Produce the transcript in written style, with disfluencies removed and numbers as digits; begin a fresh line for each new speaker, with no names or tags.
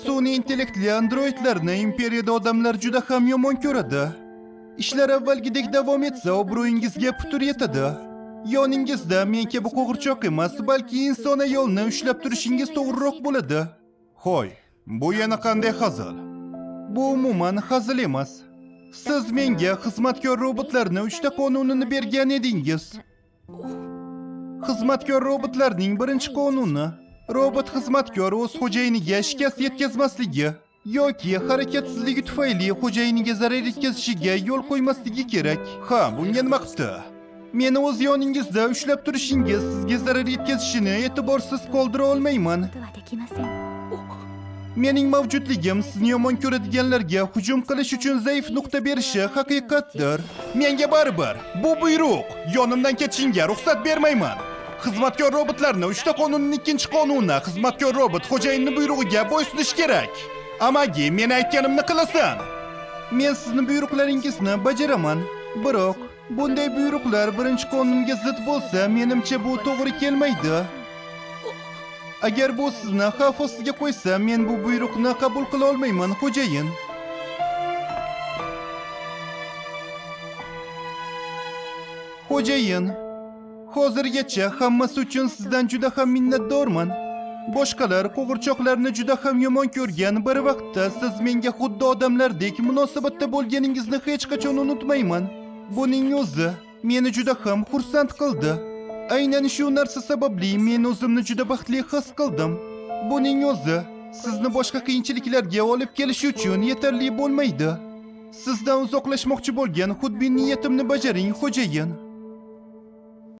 Sun'iy intellektli androidlarni imperiyada odamlar juda ham yomon ko'radi. Ishlar avvalgidek davom etsa, obro'yingizga putur yetadi. Yoningizda men kabi qo'g'irchoq emas, balki inson ayolni ushlab turishingiz to'g'riroq bo'ladi. Xo'y, bu yana qanday hazil? Bu umuman hazil emas. Siz menga xizmatkor robotlarni 3 ta qonunini bergan edingiz. Xizmatkor robotlarning birinchi qonuni: robot xizmatkor o'z xo'jayiniga shikast yetkazmasligi yoki harakatsizligi tufayli xo'jayiniga zarar yetkazishiga yo'l qo'ymasligi kerak. Ha, bunga nima qipti? Meni o'z yoningizda ushlab turishingiz sizga zarar yetkazishini e'tiborsiz qoldira olmayman. Mening mavjudligim sizni yomon ko'radiganlarga hujum qilish uchun zaif nuqta berishi haqiqatdir. Menga baribir. Bu buyruq. Yonimdan ketishingga ruxsat bermayman. Xizmatkor robotlarni 3 ta qonunning 2-qonuni: xizmatkor robot xo'jayinning buyrug'iga bo'ysunish kerak. Amaki, men aytganimni qilasan. Men sizni buyruqlaringizni bajaraman. Biroq bunday buyruqlar 1-qonunga zid bo'lsa, menimcha bu to'g'ri kelmaydi. Agar bu sizni xavf ostiga qo'ysa, men bu buyruqni qabul qila olmayman, xo'jayin. Xo'jayin, hozirgacha hammasi uchun sizdan juda ham minnatdorman. Boshqalar qo'g'irchoqlarni juda ham yomon ko'rgan bir vaqtda siz menga xuddi odamlardek munosabatda bo'lganingizni hech qachon unutmayman. Buning o'zi meni juda ham xursand qildi. Aynan shu narsa sababli men o'zimni juda baxtli his qildim. Buning o'zi sizni boshqa qiyinchiliklarga olib kelish uchun yetarli bo'lmaydi. Sizdan uzoqlashmoqchi bo'lgan xudbin niyatimni bajaring, xo'jayin.